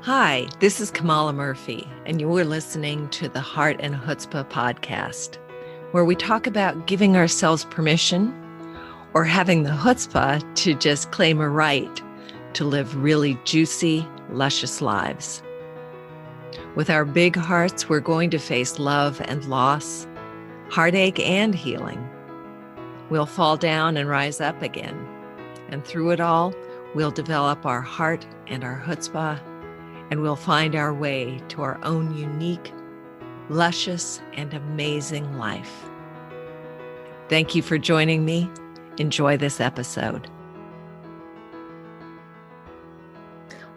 Hi, this is Kamala Murphy, and you are listening to the Heart and Chutzpah podcast, where we talk about giving ourselves permission or having the chutzpah to just claim a right to live really juicy, luscious lives. With our big hearts, we're going to face love and loss, heartache and healing. We'll fall down and rise up again. And through it all, we'll develop our heart and our chutzpah, and we'll find our way to our own unique, luscious, and amazing life. Thank you for joining me. Enjoy this episode.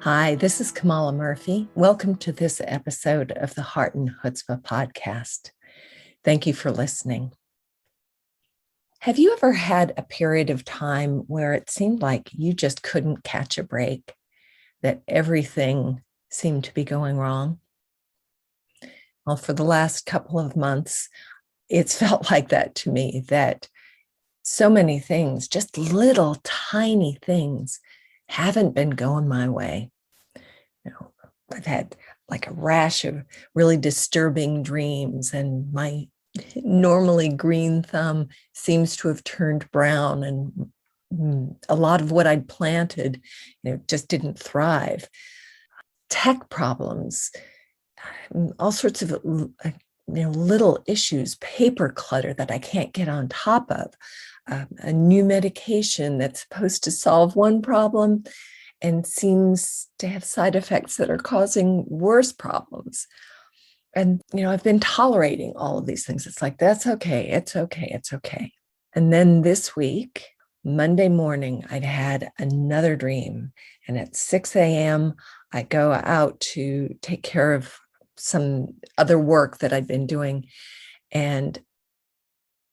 Hi, this is Kamala Murphy. Welcome to this episode of the Heart and Chutzpah podcast. Thank you for listening. Have you ever had a period of time where it seemed like you just couldn't catch a break, that everything seemed to be going wrong? Well, for the last couple of months, it's felt like that to me, that so many things, just little tiny things, haven't been going my way. I've had like a rash of really disturbing dreams, and my normally green thumb seems to have turned brown, and a lot of what I'd planted, just didn't thrive. Tech problems, all sorts of little issues, paper clutter that I can't get on top of, a new medication that's supposed to solve one problem and seems to have side effects that are causing worse problems. And, I've been tolerating all of these things. It's like, that's okay. It's okay. It's okay. And then this week, Monday morning, I'd had another dream. And at 6 a.m., I go out to take care of some other work that I'd been doing. And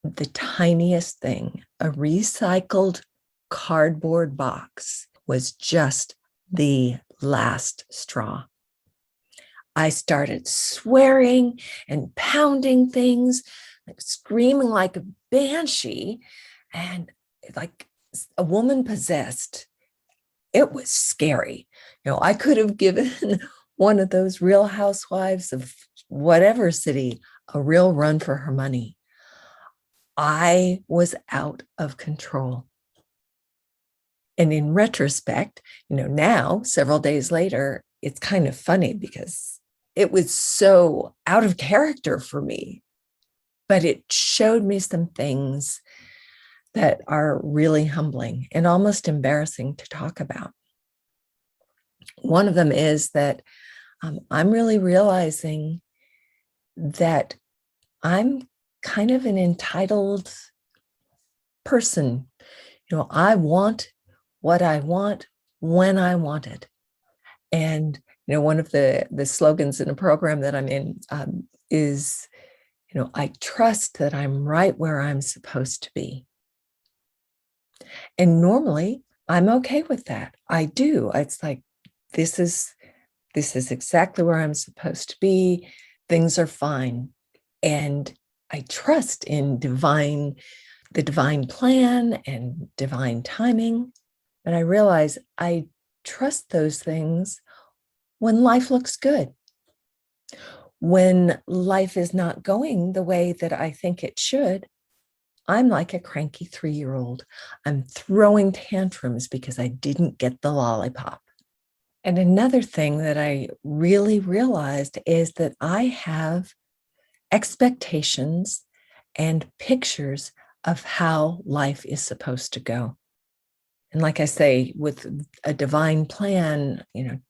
the tiniest thing, a recycled cardboard box, was just the last straw. I started swearing and pounding things, like screaming like a banshee, and like a woman possessed. It was scary. I could have given one of those Real Housewives of whatever city a real run for her money. I was out of control. And in retrospect, now, several days later, it's kind of funny because it was so out of character for me. But it showed me some things that are really humbling and almost embarrassing to talk about. One of them is that I'm really realizing that I'm kind of an entitled person. I want what I want when I want it. And, one of the slogans in a program that I'm in is, I trust that I'm right where I'm supposed to be. And normally I'm okay with that. I do. It's like, this is exactly where I'm supposed to be. Things are fine. And I trust in the divine plan and divine timing. But I realize I trust those things when life looks good. When life is not going the way that I think it should, I'm like a cranky 3-year-old. I'm throwing tantrums because I didn't get the lollipop. And another thing that I really realized is that I have expectations and pictures of how life is supposed to go. And like I say, with a divine plan,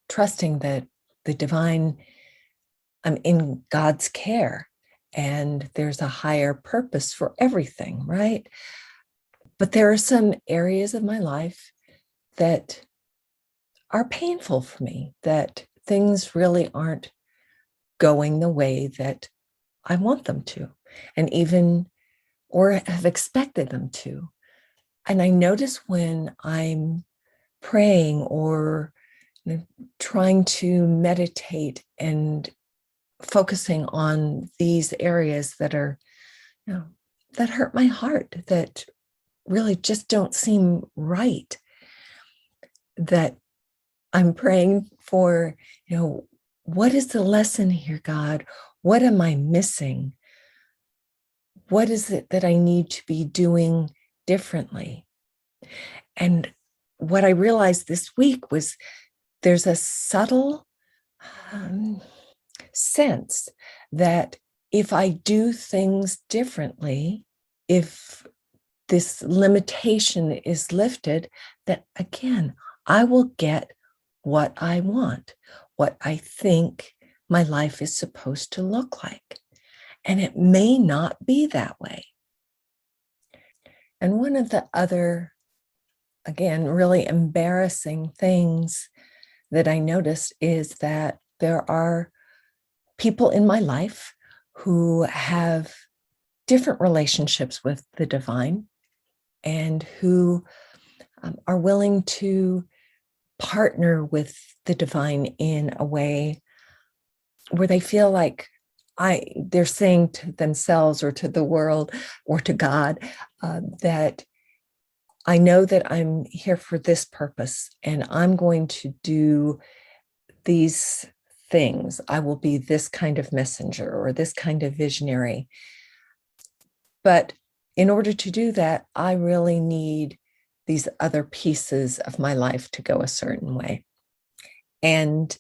trusting that the divine, I'm in God's care and there's a higher purpose for everything, right? But there are some areas of my life that are painful for me, that things really aren't going the way that I want them to, and even, or have expected them to. And I notice when I'm praying or trying to meditate and focusing on these areas that are, that hurt my heart, that really just don't seem right, that I'm praying for, what is the lesson here, God? What am I missing? What is it that I need to be doing differently? And what I realized this week was there's a subtle sense that if I do things differently, if this limitation is lifted, that again, I will get what I want, what I think my life is supposed to look like. And it may not be that way. And one of the other, again, really embarrassing things that I noticed is that there are people in my life who have different relationships with the divine and who are willing to partner with the divine in a way where they feel like they're saying to themselves or to the world or to God that I know that I'm here for this purpose and I'm going to do these things. I will be this kind of messenger or this kind of visionary. But in order to do that, I really need these other pieces of my life to go a certain way. And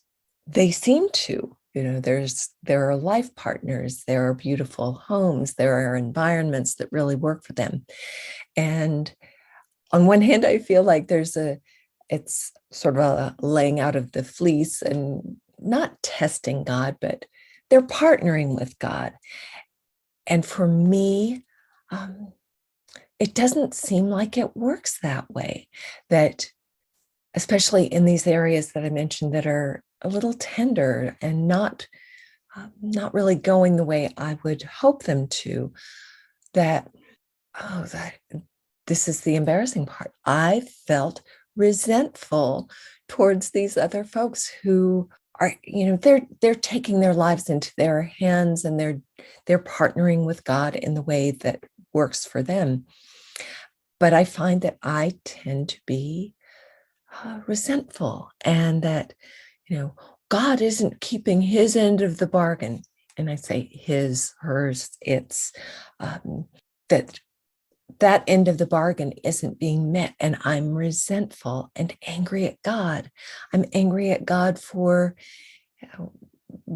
they seem to, there are life partners, there are beautiful homes, there are environments that really work for them. And on one hand, I feel like it's sort of a laying out of the fleece and not testing God, but they're partnering with God. And for me, it doesn't seem like it works that way, that especially in these areas that I mentioned that are a little tender and not really going the way I would hope them to, that this is the embarrassing part. I felt resentful towards these other folks who are, they're taking their lives into their hands and they're partnering with God in the way that works for them. But I find that I tend to be resentful and that, God isn't keeping his end of the bargain. And I say his, hers, it's that end of the bargain isn't being met. And I'm resentful and angry at God. I'm angry at God for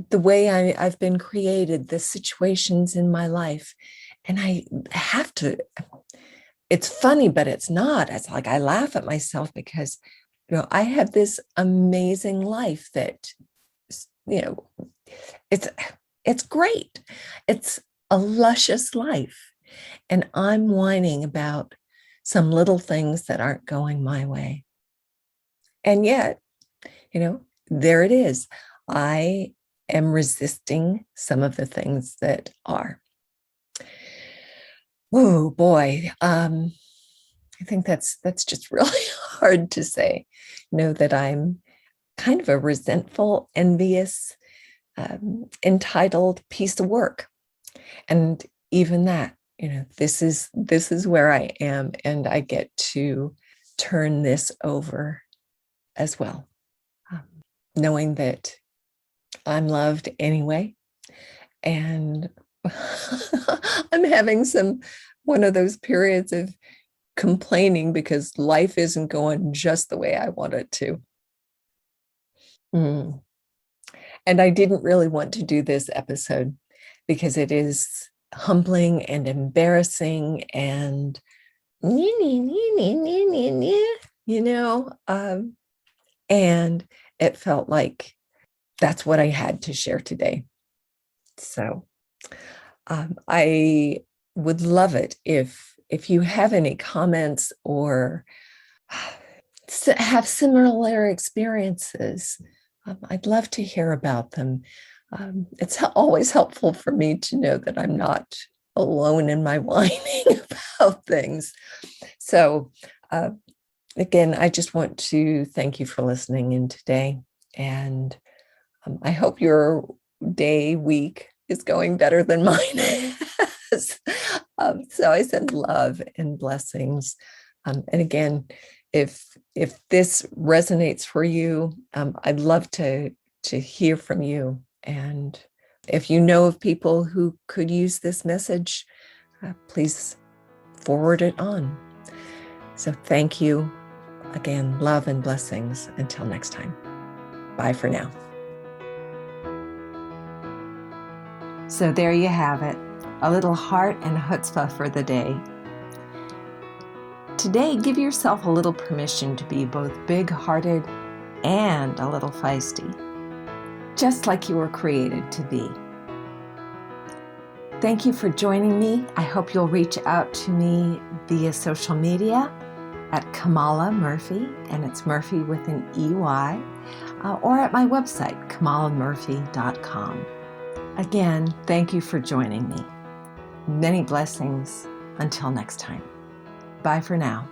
the way I've been created, the situations in my life. And I have to, it's funny, but it's not. It's like I laugh at myself because, I have this amazing life that, it's great. It's a luscious life. And I'm whining about some little things that aren't going my way. And yet, there it is. I am resisting some of the things that are. Oh boy. I think that's just really hard to say, that I'm kind of a resentful, envious, entitled piece of work. And even that, this is where I am, and I get to turn this over as well, knowing that I'm loved anyway. And I'm having one of those periods of complaining because life isn't going just the way I want it to. And I didn't really want to do this episode because it is humbling and embarrassing and and it felt like that's what I had to share today. So I would love it if you have any comments or have similar experiences. I'd love to hear about them. It's always helpful for me to know that I'm not alone in my whining about things. So again, I just want to thank you for listening in today. And I hope your day, week is going better than mine is. So I send love and blessings. And again, if this resonates for you, I'd love to hear from you. And if you know of people who could use this message, please forward it on. So thank you again. Love and blessings. Until next time. Bye for now. So there you have it. A little heart and chutzpah for the day. Today, give yourself a little permission to be both big-hearted and a little feisty, just like you were created to be. Thank you for joining me. I hope you'll reach out to me via social media at Kamala Murphy, and it's Murphy with an EY, or at my website, kamalamurphy.com. Again, thank you for joining me. Many blessings. Until next time. Bye for now.